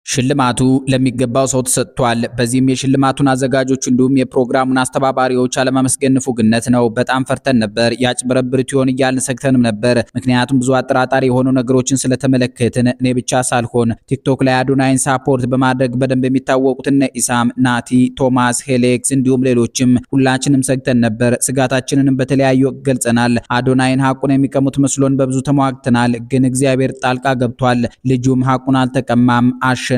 ሽልማቱ ለሚገባው ሰው ተሰጥቷል። በዚህም የሽልማቱን አዘጋጆች እንዲሁም የፕሮግራሙን አስተባባሪዎች አለማመስገን ንፉግነት ነው። በጣም ፈርተን ነበር። ያጭበረብሩት ይሆን እያልን ሰግተንም ነበር። ምክንያቱም ብዙ አጠራጣሪ የሆኑ ነገሮችን ስለተመለከትን እኔ ብቻ ሳልሆን ቲክቶክ ላይ አዶናይን ሳፖርት በማድረግ በደንብ የሚታወቁት እነ ኢሳም፣ ናቲ፣ ቶማስ፣ ሄሌክስ እንዲሁም ሌሎችም ሁላችንም ሰግተን ነበር። ስጋታችንንም በተለያዩ ገልጸናል። አዶናይን ሐቁን የሚቀሙት መስሎን በብዙ ተሟግተናል። ግን እግዚአብሔር ጣልቃ ገብቷል። ልጁም ሐቁን አልተቀማም፣ አሸንፏል።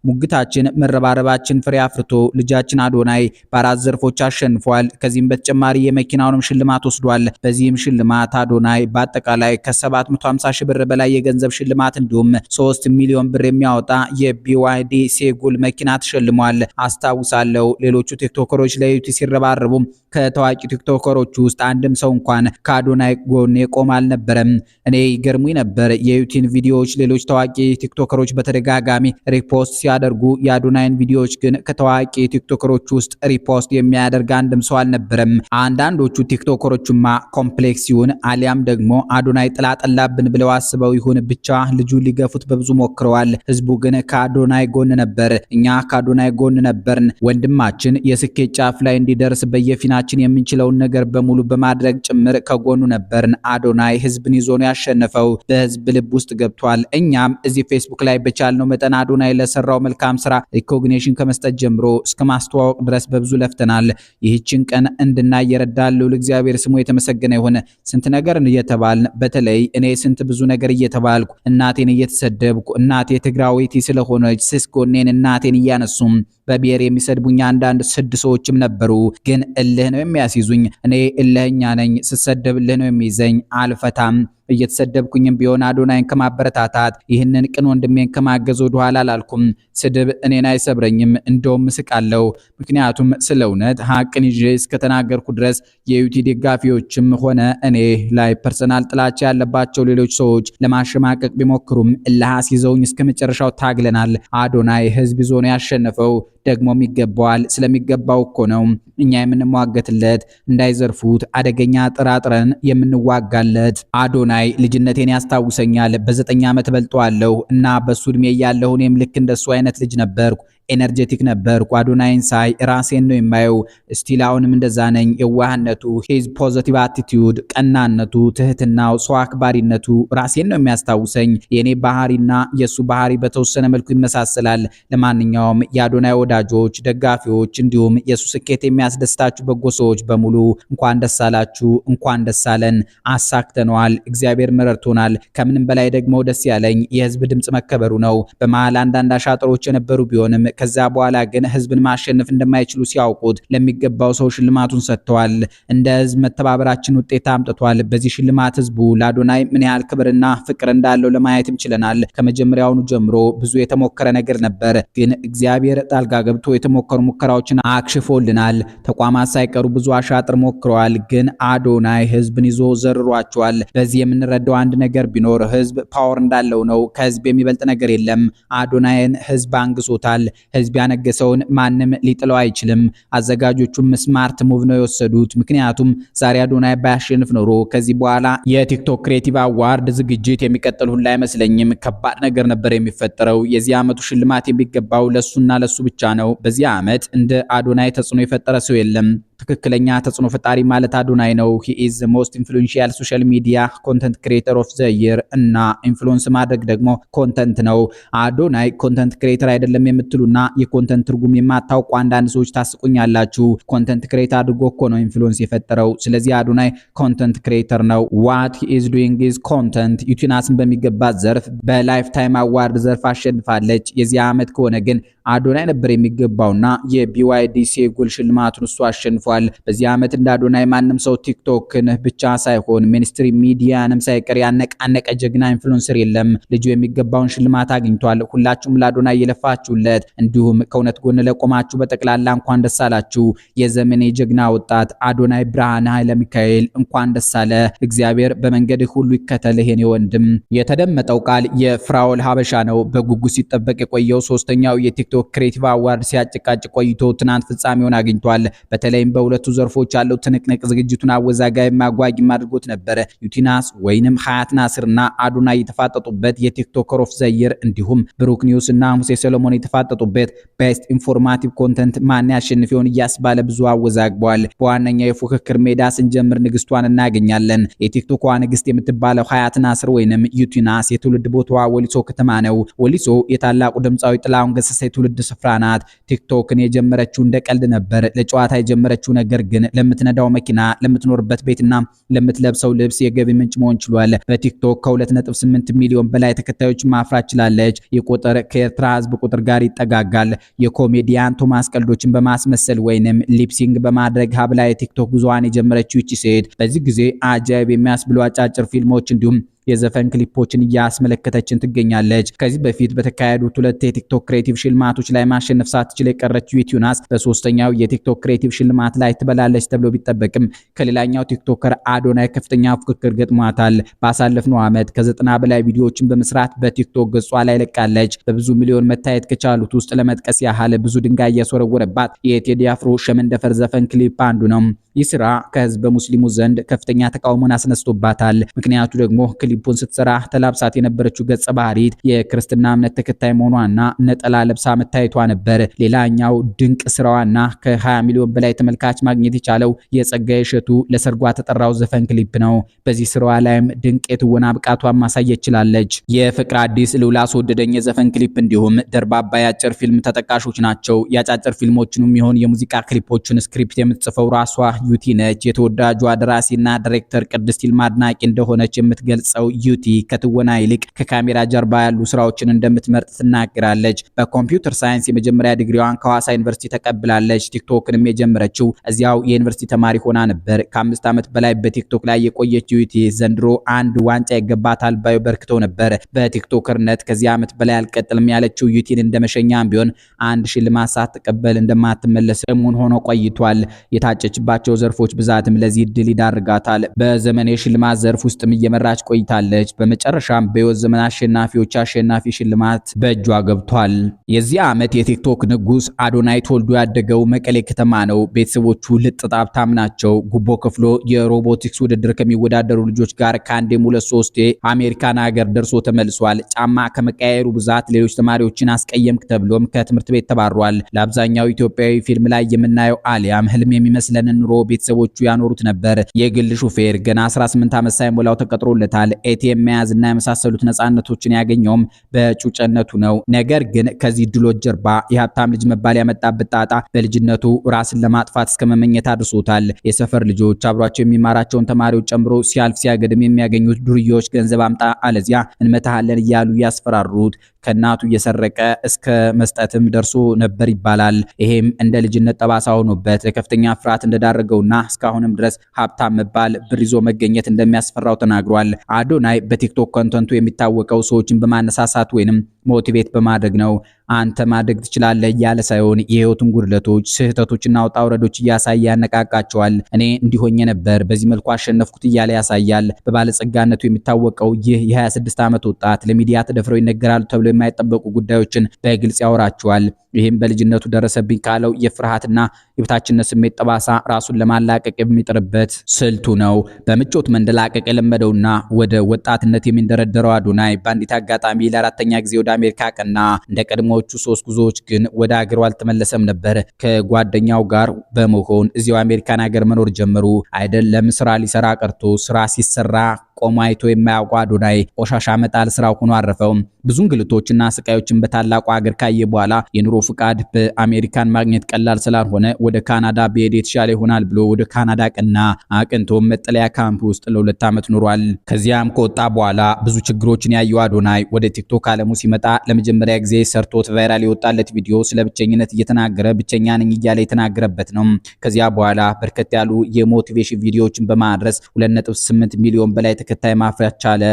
ሙግታችን መረባረባችን ፍሬ አፍርቶ ልጃችን አዶናይ በአራት ዘርፎች አሸንፏል። ከዚህም በተጨማሪ የመኪናውንም ሽልማት ወስዷል። በዚህም ሽልማት አዶናይ በአጠቃላይ ከ750 ሺህ ብር በላይ የገንዘብ ሽልማት እንዲሁም 3 ሚሊዮን ብር የሚያወጣ የቢዋይዲ ሴጉል መኪና ተሸልሟል። አስታውሳለሁ ሌሎቹ ቲክቶከሮች ለዩቲ ሲረባረቡ ከታዋቂ ቲክቶከሮች ውስጥ አንድም ሰው እንኳን ከአዶናይ ጎን የቆመ አልነበረም። እኔ ይገርሙኝ ነበር የዩቲን ቪዲዮዎች ሌሎች ታዋቂ ቲክቶከሮች በተደጋጋሚ ሪፖስት ሲያደርጉ የአዶናይን ቪዲዮዎች ግን ከታዋቂ ቲክቶከሮች ውስጥ ሪፖስት የሚያደርግ አንድም ሰው አልነበረም። አንዳንዶቹ ቲክቶከሮችማ ኮምፕሌክስ ይሁን አሊያም ደግሞ አዶናይ ጥላጠላብን ብለው አስበው ይሁን ብቻ ልጁ ሊገፉት በብዙ ሞክረዋል። ህዝቡ ግን ከአዶናይ ጎን ነበር። እኛ ከአዶናይ ጎን ነበርን። ወንድማችን የስኬት ጫፍ ላይ እንዲደርስ በየፊናችን የምንችለውን ነገር በሙሉ በማድረግ ጭምር ከጎኑ ነበርን። አዶናይ ህዝብን ይዞ ነው ያሸነፈው። በህዝብ ልብ ውስጥ ገብቷል። እኛም እዚህ ፌስቡክ ላይ በቻልነው መጠን አዶናይ ለሰራው መልካም ስራ ሪኮግኒሽን ከመስጠት ጀምሮ እስከ ማስተዋወቅ ድረስ በብዙ ለፍተናል። ይህችን ቀን እንድናይ የረዳን ልዑል እግዚአብሔር ስሙ የተመሰገነ ይሁን። ስንት ነገር እየተባልን በተለይ እኔ ስንት ብዙ ነገር እየተባልኩ እናቴን እየተሰደብኩ እናቴ ትግራዊት ስለሆነች ስስኮኔን እናቴን እያነሱም በብሔር የሚሰድቡኝ አንዳንድ ስድ ሰዎችም ነበሩ። ግን እልህ ነው የሚያስይዙኝ። እኔ እልህኛ ነኝ። ስሰደብ እልህ ነው የሚይዘኝ። አልፈታም። እየተሰደብኩኝም ቢሆን አዶናይን ከማበረታታት ይህንን ቅን ወንድሜን ከማገዝ ወደ ኋላ አላልኩም። ስድብ እኔን አይሰብረኝም፣ እንደውም እስቃለሁ። ምክንያቱም ስለ እውነት ሀቅን ይዤ እስከተናገርኩ ድረስ የዩቲ ደጋፊዎችም ሆነ እኔ ላይ ፐርሰናል ጥላቻ ያለባቸው ሌሎች ሰዎች ለማሸማቀቅ ቢሞክሩም እልህ አስይዘውኝ እስከ መጨረሻው ታግለናል። አዶናይ ህዝብ ይዞ ነው ያሸነፈው። ደግሞም ይገባዋል። ስለሚገባው እኮ ነው እኛ የምንሟገትለት፣ እንዳይዘርፉት አደገኛ ጥራጥረን የምንዋጋለት። አዶናይ ልጅነቴን ያስታውሰኛል። በ9 ዓመት በልጧለሁ እና በሱ እድሜ ያለሁ እኔም ልክ እንደሱ አይነት ልጅ ነበርኩ። ኤነርጄቲክ ነበርኩ። አዶናይን ሳይ ራሴን ነው የማየው። ስቲል አሁንም እንደዛ ነኝ። የዋህነቱ፣ ሂዝ ፖዚቲቭ አቲቲዩድ፣ ቀናነቱ፣ ትህትናው፣ ሰው አክባሪነቱ ራሴን ነው የሚያስታውሰኝ። የኔ ባህሪና የሱ ባህሪ በተወሰነ መልኩ ይመሳሰላል። ለማንኛውም የአዶናይ ወዳጆች፣ ደጋፊዎች እንዲሁም የሱ ስኬት የሚያስደስታችሁ በጎ ሰዎች በሙሉ እንኳን ደስ አላችሁ፣ እንኳን ደስ አለን። አሳክተነዋል። እግዚአብሔር መረድቶናል። ከምንም በላይ ደግሞ ደስ ያለኝ የህዝብ ድምጽ መከበሩ ነው። በመሃል አንዳንድ አሻጥሮች የነበሩ ቢሆንም ከዛ በኋላ ግን ህዝብን ማሸነፍ እንደማይችሉ ሲያውቁት ለሚገባው ሰው ሽልማቱን ሰጥተዋል። እንደ ህዝብ መተባበራችን ውጤት አምጥቷል። በዚህ ሽልማት ህዝቡ ለአዶናይ ምን ያህል ክብርና ፍቅር እንዳለው ለማየትም ችለናል። ከመጀመሪያውኑ ጀምሮ ብዙ የተሞከረ ነገር ነበር፣ ግን እግዚአብሔር ጣልቃ ገብቶ የተሞከሩ ሙከራዎችን አክሽፎልናል። ተቋማት ሳይቀሩ ብዙ አሻጥር ሞክረዋል፣ ግን አዶናይ ህዝብን ይዞ ዘርሯቸዋል። በዚህ የምንረዳው አንድ ነገር ቢኖር ህዝብ ፓወር እንዳለው ነው። ከህዝብ የሚበልጥ ነገር የለም። አዶናይን ህዝብ አንግሶታል። ህዝብ ያነገሰውን ማንም ሊጥለው አይችልም። አዘጋጆቹም ስማርት ሙቭ ነው የወሰዱት። ምክንያቱም ዛሬ አዶናይ ባያሸንፍ ኖሮ ከዚህ በኋላ የቲክቶክ ክሬቲቭ አዋርድ ዝግጅት የሚቀጥል ሁሉ አይመስለኝም። ከባድ ነገር ነበር የሚፈጠረው። የዚህ ዓመቱ ሽልማት የሚገባው ለሱና ለሱ ብቻ ነው። በዚህ ዓመት እንደ አዶናይ ተጽዕኖ የፈጠረ ሰው የለም። ትክክለኛ ተጽዕኖ ፈጣሪ ማለት አዶናይ ነው። he is the most influential social media content creator of the year እና ኢንፍሉዌንስ ማድረግ ደግሞ ኮንተንት ነው። አዶናይ ኮንተንት ክሬተር አይደለም የምትሉና የኮንተንት ትርጉም የማታውቁ አንዳንድ ሰዎች ታስቁኛላችሁ። ኮንተንት ክሬት አድርጎ እኮ ነው ኢንፍሉዌንስ የፈጠረው። ስለዚህ አዶናይ ኮንተንት ክሬተር ነው። what he is doing is content። ዩቲናስን በሚገባት ዘርፍ በላይፍ ታይም አዋርድ ዘርፍ አሸንፋለች። የዚህ ዓመት ከሆነ ግን አዶናይ ነበር የሚገባውና የቢዋይዲ ሴጉል ሽልማቱን እሱ አሸንፏል። በዚህ ዓመት እንደ አዶናይ ማንም ሰው ቲክቶክን ብቻ ሳይሆን ሚኒስትሪ ሚዲያንም ሳይቀር ያነቃነቀ ጀግና ኢንፍሉዌንሰር የለም። ልጁ የሚገባውን ሽልማት አግኝቷል። ሁላችሁም ለአዶናይ የለፋችሁለት እንዲሁም ከእውነት ጎን ለቆማችሁ በጠቅላላ እንኳን ደስ አላችሁ። የዘመኔ ጀግና ወጣት አዶናይ ብርሃነ ኃይለ ሚካኤል እንኳን ደስ አለ። እግዚአብሔር በመንገድህ ሁሉ ይከተልህ የኔ ወንድም። የተደመጠው ቃል የፍራኦል ሀበሻ ነው። በጉጉት ሲጠበቅ የቆየው ሶስተኛው የቲክቶክ ክሬቲቭ አዋርድ ሲያጭቃጭ ቆይቶ ትናንት ፍጻሜውን አግኝቷል። በተለይም በሁለቱ ዘርፎች ያለው ትንቅንቅ ዝግጅቱን አወዛጋቢ ማጓጊም አድርጎት ነበር። ዩቲናስ ወይንም ሀያት ናስርና አዶናይ የተፋጠጡበት የቲክቶከር ኦፍ ዘይር እንዲሁም ብሩክ ኒውስ እና ሙሴ ሰሎሞን የተፋጠጡበት ቤስት ኢንፎርማቲቭ ኮንተንት ማን ያሸንፍ ይሆን እያስባለ ብዙ አወዛግቧል። በዋነኛው የፉክክር ሜዳ ስንጀምር ንግስቷን እናገኛለን። የቲክቶኳ ንግስት የምትባለው ሀያት ናስር ወይንም ዩቲናስ የትውልድ ቦታዋ ወሊሶ ከተማ ነው። ወሊሶ የታላቁ ድምፃዊ ጥላሁን ገሰሰ የትውልድ ስፍራ ናት። ቲክቶክን የጀመረችው እንደ ቀልድ ነበር። ለጨዋታ የጀመረችው ነገር ግን ለምትነዳው መኪና፣ ለምትኖርበት ቤትና ለምትለብሰው ልብስ የገቢ ምንጭ መሆን ችሏል። በቲክቶክ ከ2.8 ሚሊዮን በላይ ተከታዮች ማፍራት ችላለች። የቁጥር ከኤርትራ ህዝብ ቁጥር ጋር ይጠጋጋል። የኮሜዲያን ቶማስ ቀልዶችን በማስመሰል ወይንም ሊፕሲንግ በማድረግ ሀብላ የቲክቶክ ጉዞዋን የጀመረችው ይቺ ሴት በዚህ ጊዜ አጃይብ የሚያስብሉ አጫጭር ፊልሞች እንዲሁም የዘፈን ክሊፖችን እያስመለከተችን ትገኛለች። ከዚህ በፊት በተካሄዱት ሁለት የቲክቶክ ክሬቲቭ ሽልማቶች ላይ ማሸነፍ ሳትችል የቀረችው ዩቲናስ በሶስተኛው የቲክቶክ ክሬቲቭ ሽልማት ላይ ትበላለች ተብሎ ቢጠበቅም ከሌላኛው ቲክቶከር አዶናይ ከፍተኛ ፉክክር ገጥሟታል። ባሳለፍነው ዓመት ከ90 በላይ ቪዲዮዎችን በመስራት በቲክቶክ ገጿ ላይ ለቃለች። በብዙ ሚሊዮን መታየት ከቻሉት ውስጥ ለመጥቀስ ያህል ብዙ ድንጋይ እያስወረወረባት የቴዲ አፍሮ ሸመንደፈር ዘፈን ክሊፕ አንዱ ነው። ይህ ስራ ከህዝበ ሙስሊሙ ዘንድ ከፍተኛ ተቃውሞን አስነስቶባታል። ምክንያቱ ደግሞ ክሊፑን ስትሰራ ተላብሳት የነበረችው ገጸ ባህሪት የክርስትና እምነት ተከታይ መሆኗና ነጠላ ለብሳ መታየቷ ነበር። ሌላኛው ድንቅ ስራዋና ከ20 ሚሊዮን በላይ ተመልካች ማግኘት የቻለው የጸጋዬ እሸቱ ለሰርጓ ተጠራው ዘፈን ክሊፕ ነው። በዚህ ስራዋ ላይም ድንቅ የትወና ብቃቷን ማሳየት ችላለች። የፍቅር አዲስ ልውላ አስወደደኝ የዘፈን ክሊፕ እንዲሁም ደርባባ የአጭር ፊልም ተጠቃሾች ናቸው። የአጫጭር ፊልሞችንም ይሁን የሙዚቃ ክሊፖችን ስክሪፕት የምትጽፈው ራሷ ዩቲ ነች። የተወዳጇ ደራሲና ዳይሬክተር ቅድስት ይልማ አድናቂ እንደሆነች የምትገልጸው ዩቲ ከትወና ይልቅ ከካሜራ ጀርባ ያሉ ስራዎችን እንደምትመርጥ ትናገራለች። በኮምፒውተር ሳይንስ የመጀመሪያ ዲግሪዋን ከሐዋሳ ዩኒቨርሲቲ ተቀብላለች። ቲክቶክንም የጀመረችው እዚያው የዩኒቨርሲቲ ተማሪ ሆና ነበር። ከ5 ዓመት በላይ በቲክቶክ ላይ የቆየችው ዩቲ ዘንድሮ አንድ ዋንጫ ይገባታል ባዩ በርክተው ነበር። በቲክቶከርነት ከዚህ ዓመት በላይ አልቀጥልም ያለችው ዩቲን እንደመሸኛም ቢሆን አንድ ሽልማት ሳትቀበል እንደማትመለስ እሙን ሆኖ ቆይቷል። የታጨችባቸው ዘርፎች ብዛትም ለዚህ ድል ይዳርጋታል። በዘመን የሽልማት ዘርፍ ውስጥም እየመራች ቆይታለች። በመጨረሻም በህይወት ዘመን አሸናፊዎች አሸናፊ ሽልማት በእጇ ገብቷል። የዚህ ዓመት የቲክቶክ ንጉስ አዶናይ ተወልዶ ያደገው መቀሌ ከተማ ነው። ቤተሰቦቹ ልጥጥ ሀብታም ናቸው። ጉቦ ከፍሎ የሮቦቲክስ ውድድር ከሚወዳደሩ ልጆች ጋር ከአንዴም 2-3 አሜሪካን ሀገር ደርሶ ተመልሷል። ጫማ ከመቀያየሩ ብዛት ሌሎች ተማሪዎችን አስቀየምክ ተብሎም ከትምህርት ቤት ተባሯል። ለአብዛኛው ኢትዮጵያዊ ፊልም ላይ የምናየው አሊያም ህልም የሚመስለንን ኑሮ ቤተሰቦቹ ያኖሩት ነበር። የግል ሹፌር ገና 18 ዓመት ሳይሞላው ተቀጥሮለታል። ኤቲኤም መያዝና የመሳሰሉት ነፃነቶችን ያገኘውም በጩጨነቱ ነው። ነገር ግን ከዚህ ድሎች ጀርባ የሀብታም ልጅ መባል ያመጣበት ጣጣ በልጅነቱ ራስን ለማጥፋት እስከ መመኘት አድርሶታል። የሰፈር ልጆች አብሯቸው የሚማራቸውን ተማሪዎች ጨምሮ ሲያልፍ ሲያገድም የሚያገኙት ዱርዬዎች ገንዘብ አምጣ አለዚያ እንመታሃለን እያሉ ያስፈራሩት ከናቱ እየሰረቀ እስከ መስጠትም ደርሶ ነበር ይባላል። ይሄም እንደ ልጅነት ጠባሳ ሆኖበት ለከፍተኛ ፍርሃት እንደዳረገውና እስካሁንም ድረስ ሀብታም መባል ብር ይዞ መገኘት እንደሚያስፈራው ተናግሯል። አዶናይ በቲክቶክ ኮንተንቱ የሚታወቀው ሰዎችን በማነሳሳት ወይንም ሞቲቬት በማድረግ ነው። አንተ ማድረግ ትችላለህ እያለ ሳይሆን የህይወቱን ጉድለቶች፣ ስህተቶችና ውጣ ውረዶች እያሳየ ያነቃቃቸዋል። እኔ እንዲሆኜ ነበር በዚህ መልኩ አሸነፍኩት እያለ ያሳያል። በባለጸጋነቱ የሚታወቀው ይህ የ26 ዓመት ወጣት ለሚዲያ ተደፍረው ይነገራሉ ተብሎ የማይጠበቁ ጉዳዮችን በግልጽ ያወራቸዋል። ይህም በልጅነቱ ደረሰብኝ ካለው የፍርሃትና የበታችነት ስሜት ጠባሳ ራሱን ለማላቀቅ የሚጥርበት ስልቱ ነው። በምቾት መንደላቀቅ የለመደውና ወደ ወጣትነት የሚንደረደረው አዶናይ በአንዲት አጋጣሚ ለአራተኛ ጊዜ ወደ አሜሪካ ቀና። እንደ ቀድሞዎቹ 3 ጉዞዎች ግን ወደ ሀገሩ አልተመለሰም ነበር። ከጓደኛው ጋር በመሆን እዚያው አሜሪካን ሀገር መኖር ጀመሩ። አይደለም ስራ ሊሰራ ቀርቶ ስራ ሲሰራ ቆሞ አይቶ የማያውቀው አዶናይ ቆሻሻ መጣል ስራው ሆኖ አረፈው። ብዙ እንግልቶችና ስቃዮችን በታላቁ ሀገር ካየ በኋላ የኑሮ ፍቃድ በአሜሪካን ማግኘት ቀላል ስላልሆነ ወደ ካናዳ በሄድ የተሻለ ይሆናል ብሎ ወደ ካናዳ ቀና። አቅንቶ መጠለያ ካምፕ ውስጥ ለ2 ዓመት ኖሯል። ከዚያም ከወጣ በኋላ ብዙ ችግሮችን ያየው አዶናይ ወደ ቲክቶክ ዓለሙ ሲመጣ ለመጀመሪያ ጊዜ ሰርቶት ቫይራል የወጣለት ቪዲዮ ስለ ብቸኝነት እየተናገረ ብቸኛ ነኝ እያለ የተናገረበት ነው። ከዚያ በኋላ በርከት ያሉ የሞቲቬሽን ቪዲዮዎችን በማድረስ 2.8 ሚሊዮን በላይ ተከታይ ማፍራት ቻለ።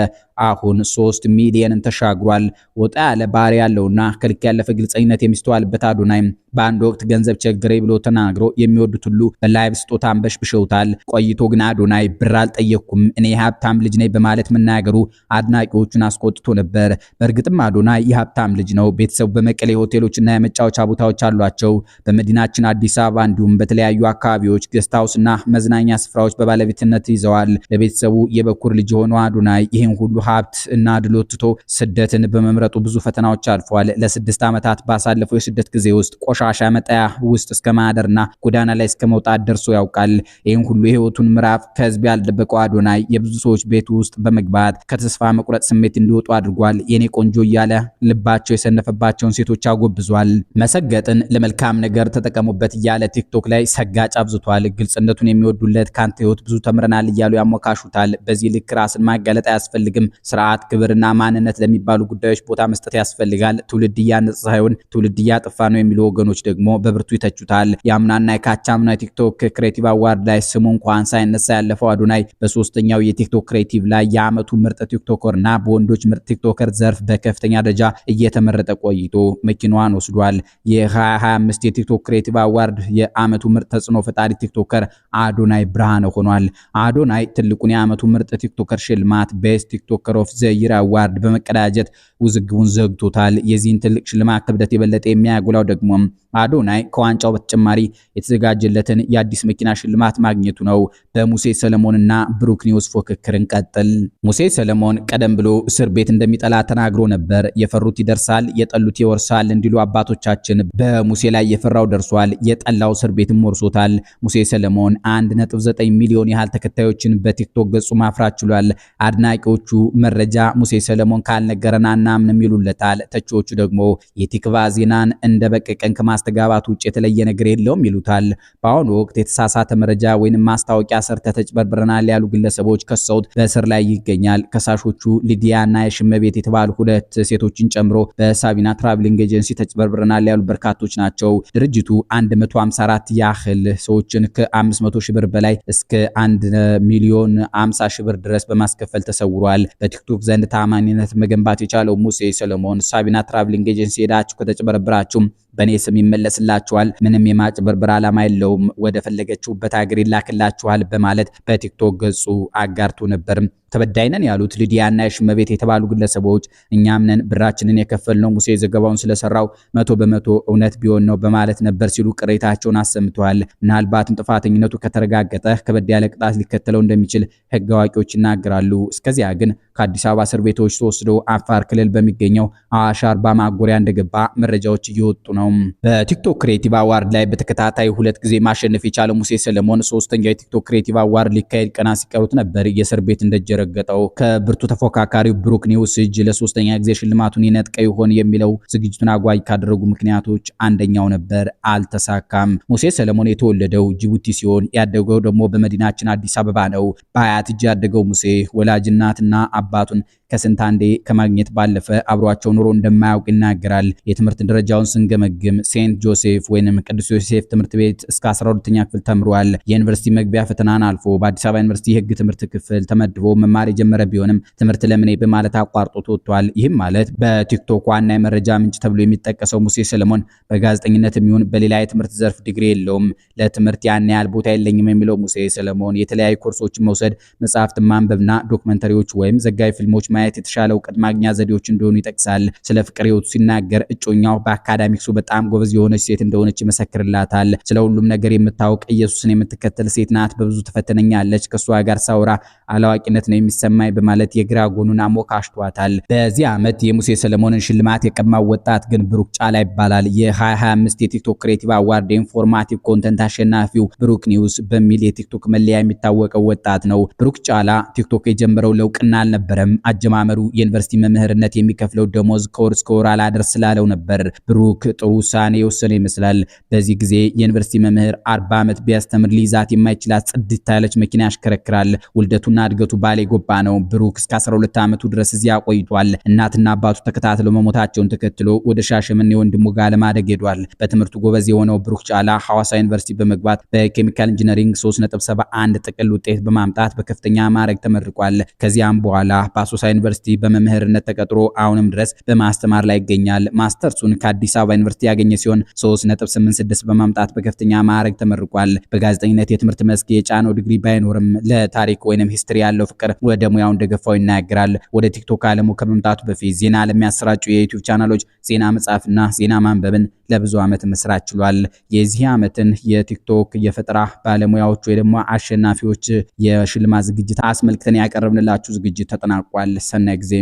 አሁን 3 ሚሊዮንን ተሻግሯል። ወጣ ያለ ባህሪ ያለውና ከልክ ያለፈ ግልጸኝነት የሚስተዋልበት አዶናይ በአንድ ወቅት ገንዘብ ቸገረኝ ብሎ ተናግሮ የሚወዱት ሁሉ በላይቭ ስጦታ አንበሽብሸውታል። ቆይቶ ግን አዶናይ ብር አልጠየቅኩም እኔ የሀብታም ልጅ ነኝ በማለት መናገሩ አድናቂዎቹን አስቆጥቶ ነበር። በእርግጥም አዶናይ የሀብታም ልጅ ነው። ቤተሰቡ በመቀሌ ሆቴሎችና የመጫወቻ ቦታዎች አሏቸው። በመዲናችን አዲስ አበባ እንዲሁም በተለያዩ አካባቢዎች ጌስት ሃውስና መዝናኛ ስፍራዎች በባለቤትነት ይዘዋል። ለቤተሰቡ የበኩር ልጅ የሆነው አዶናይ ይህን ሁሉ ሀብት እና ድሎት ትቶ ስደትን በመምረጡ ብዙ ፈተናዎች አልፏል። ለ6 ዓመታት ባሳለፈው የስደት ጊዜ ውስጥ ቆሻሻ መጣያ ውስጥ እስከ ማደርና ጎዳና ላይ እስከ መውጣት ደርሶ ያውቃል። ይህን ሁሉ የህይወቱን ምዕራፍ ከህዝብ ያልደበቀው አዶናይ የብዙ ሰዎች ቤት ውስጥ በመግባት ከተስፋ መቁረጥ ስሜት እንዲወጡ አድርጓል። የኔ ቆንጆ እያለ ልባቸው የሰነፈባቸውን ሴቶች አጎብዟል። መሰገጥን ለመልካም ነገር ተጠቀሙበት እያለ ቲክቶክ ላይ ሰጋጭ አብዝቷል። ግልጽነቱን የሚወዱለት ካንተ ህይወት ብዙ ተምረናል እያሉ ያሞካሹታል። በዚህ ልክ ራስን ማጋለጥ አያስፈልግም። ስርዓት፣ ክብርና ማንነት ለሚባሉ ጉዳዮች ቦታ መስጠት ያስፈልጋል። ትውልድ እያነጸ ሳይሆን ትውልድ እያጠፋ ነው የሚሉ ወገኖች ደግሞ በብርቱ ይተቹታል። የአምናና የካቻምና የቲክቶክ ክሬቲቭ አዋርድ ላይ ስሙ እንኳን ሳይነሳ ያለፈው አዶናይ በሶስተኛው የቲክቶክ ክሬቲቭ ላይ የዓመቱ ምርጥ ቲክቶከርና በወንዶች ምርጥ ቲክቶከር ዘርፍ በከፍተኛ ደረጃ እየተመረጠ ቆይቶ መኪናዋን ወስዷል። የ2025 የቲክቶክ ክሬቲቭ አዋርድ የዓመቱ ምርጥ ተጽዕኖ ፈጣሪ ቲክቶከር አዶናይ ብርሃነ ሆኗል። አዶናይ ትልቁን የዓመቱ ምርጥ ቲክቶከር ሽልማት ቤስት ቲክቶከር ኦፍ ዘ ይር አዋርድ በመቀዳጀት ውዝግቡን ዘግቶታል። የዚህን ትልቅ ሽልማት ክብደት የበለጠ የሚያጎላው ደግሞ አዶናይ ከዋንጫው በተጨማሪ የተዘጋጀለትን የአዲስ መኪና ሽልማት ማግኘቱ ነው። በሙሴ ሰለሞንና ብሩክ ኒውስ ፉክክርን ቀጥል። ሙሴ ሰለሞን ቀደም ብሎ እስር ቤት እንደሚጠላ ተናግሮ ነበር። የፈሩት ይደርሳል፣ የጠሉት ይወርሳል እንዲሉ አባቶቻችን በሙሴ ላይ የፈራው ደርሷል፣ የጠላው እስር ቤትም ወርሶታል። ሙሴ ሰለሞን 1.9 ሚሊዮን ያህል ተከታዮችን በቲክቶክ ገጹ ማፍራት ችሏል። አድናቂዎቹ መረጃ ሙሴ ሰለሞን ካልነገረን አናምንም ይሉለታል። ተቺዎቹ ደግሞ የቲክቫ ዜናን እንደ በቀቀን ከማስተጋባት ውጭ የተለየ ነገር የለውም ይሉታል። በአሁኑ ወቅት የተሳሳተ መረጃ ወይንም ማስታወቂያ ሰርተህ ተጭበርብረናል ያሉ ግለሰቦች ከሰውት በእስር ላይ ይገኛል። ከሳሾቹ ሊዲያና የሽመቤት የተባሉ 2 ሴቶችን ጨምሮ በሳቢና ትራቭሊንግ ኤጀንሲ ተጭበርብረናል ያሉ በርካቶች ናቸው። ድርጅቱ 154 ያህል ሰዎችን ከ500 ሺህ ብር በላይ እስከ 1 ሚሊዮን 50 ሺህ ብር ድረስ በማስከፈል ተሰውሯል። በቲክቶክ ዘንድ ታማኝነት መገንባት የቻለው ሙሴ ሰለሞን ሳቢና ትራቭሊንግ ኤጀንሲ ሄዳችሁ ከተጭበረብራችሁ በኔ ስም ይመለስላችኋል፣ ምንም የማጭበርበር ዓላማ የለውም፣ ወደ ፈለገችሁበት ሀገር ይላክላችኋል በማለት በቲክቶክ ገጹ አጋርቶ ነበር። ተበዳይነን ያሉት ሊዲያና የሽመቤት የተባሉ ግለሰቦች እኛም ነን ብራችንን የከፈልነው ሙሴ ዘገባውን ስለሰራው 100% እውነት ቢሆን ነው በማለት ነበር ሲሉ ቅሬታቸውን አሰምተዋል። ምናልባትም ጥፋተኝነቱ ከተረጋገጠ ከበድ ያለ ቅጣት ሊከተለው እንደሚችል ህግ አዋቂዎች ይናገራሉ። እስከዚያ ግን ከአዲስ አበባ እስር ቤቶች ተወስዶ አፋር ክልል በሚገኘው አዋሽ አርባ ማጎሪያ እንደገባ መረጃዎች እየወጡ ነው። በቲክቶክ ክሬቲቭ አዋርድ ላይ በተከታታይ 2 ጊዜ ማሸነፍ የቻለው ሙሴ ሰለሞን ሶስተኛው የቲክቶክ ክሬቲቭ አዋርድ ሊካሄድ ቀናት ሲቀሩት ነበር የእስር ቤት እንደጀረገጠው። ከብርቱ ተፎካካሪው ብሩክ ኒውስ እጅ ለሶስተኛ ጊዜ ሽልማቱን ይነጥቀ ይሆን የሚለው ዝግጅቱን አጓጊ ካደረጉ ምክንያቶች አንደኛው ነበር። አልተሳካም። ሙሴ ሰለሞን የተወለደው ጅቡቲ ሲሆን ያደገው ደግሞ በመዲናችን አዲስ አበባ ነው። በአያት እጅ ያደገው ሙሴ ወላጅ እናትና አባቱን ከስንት አንዴ ከማግኘት ባለፈ አብሯቸው ኑሮ እንደማያውቅ ይናገራል። የትምህርት ደረጃውን ስንገመግም ሴንት ጆሴፍ ወይንም ቅዱስ ዮሴፍ ትምህርት ቤት እስከ 12ኛ ክፍል ተምሯል። የዩኒቨርሲቲ መግቢያ ፈተናን አልፎ በአዲስ አበባ ዩኒቨርሲቲ የህግ ትምህርት ክፍል ተመድቦ መማር የጀመረ ቢሆንም ትምህርት ለምኔ በማለት አቋርጦ ወጥቷል። ይህም ማለት በቲክቶክ ዋና የመረጃ ምንጭ ተብሎ የሚጠቀሰው ሙሴ ሰለሞን በጋዜጠኝነት የሚሆን በሌላ የትምህርት ዘርፍ ዲግሪ የለውም። ለትምህርት ያን ያህል ቦታ የለኝም የሚለው ሙሴ ሰለሞን የተለያዩ ኮርሶችን መውሰድ፣ መጽሐፍትን ማንበብና ዶክመንተሪዎች ወይም ዘጋቢ ፊልሞች ማየት የተሻለ እውቀት ማግኛ ዘዴዎች እንደሆኑ ይጠቅሳል። ስለ ፍቅር ህይወቱ ሲናገር እጮኛው በአካዳሚክሱ በጣም ጎበዝ የሆነች ሴት እንደሆነች ይመሰክርላታል። ስለ ሁሉም ነገር የምታውቅ ኢየሱስን የምትከተል ሴት ናት። በብዙ ትፈተነኛለች። ከሷ ጋር ሳውራ አላዋቂነት ነው የሚሰማኝ በማለት የግራ ጎኑን አሞካሽቷታል። በዚህ ዓመት የሙሴ ሰለሞንን ሽልማት የቀማው ወጣት ግን ብሩክ ጫላ ይባላል። የ2025 የቲክቶክ ክሬቲቭ አዋርድ ኢንፎርማቲቭ ኮንተንት አሸናፊው ብሩክ ኒውስ በሚል የቲክቶክ መለያ የሚታወቀው ወጣት ነው። ብሩክ ጫላ ቲክቶክ የጀመረው ለውቅና አልነበረም። አጀማመሩ የዩኒቨርሲቲ መምህርነት የሚከፍለው ደሞዝ ከወር እስከ ወር አላደርስ ስላለው ነበር። ብሩክ ጥሩ ውሳኔ የወሰነ ይመስላል። በዚህ ጊዜ የዩኒቨርሲቲ መምህር 40 ዓመት ቢያስተምር ሊይዛት የማይችላት ጽድት ያለች መኪና ያሽከረክራል። ውልደቱና እድገቱ ባሌ ጎባ ነው። ብሩክ እስከ 12 ዓመቱ ድረስ እዚያ ቆይቷል። እናትና አባቱ ተከታትለው መሞታቸውን ተከትሎ ወደ ሻሸመኔ ወንድሙ ጋር ለማደግ ሄዷል። በትምህርቱ ጎበዝ የሆነው ብሩክ ጫላ ሐዋሳ ዩኒቨርሲቲ በመግባት በኬሚካል ኢንጂነሪንግ 3.71 ጥቅል ውጤት በማምጣት በከፍተኛ ማዕረግ ተመርቋል። ከዚያም በኋላ በአሶሳ ዩኒቨርሲቲ በመምህርነት ተቀጥሮ አሁንም ድረስ በማስተማር ላይ ይገኛል። ማስተርሱን ከአዲስ አበባ ዩኒቨርሲቲ ያገኘ ሲሆን 3.86 በማምጣት በከፍተኛ ማዕረግ ተመርቋል። በጋዜጠኝነት የትምህርት መስክ የጫነው ዲግሪ ባይኖርም ለታሪክ ወይንም ሂስትሪ ያለው ፍቅር ወደ ሙያው እንደገፋው ይናገራል። ወደ ቲክቶክ ዓለሙ ከመምጣቱ በፊት ዜና ለሚያሰራጩ የዩቲዩብ ቻናሎች ዜና መጻፍና ዜና ማንበብን ለብዙ ዓመት መስራት ችሏል። የዚህ ዓመትን የቲክቶክ የፈጠራ ባለሙያዎች ወይ ደግሞ አሸናፊዎች የሽልማት ዝግጅት አስመልክተን ያቀረብንላችሁ ዝግጅት ተጠናቋል። ሰናይ ጊዜ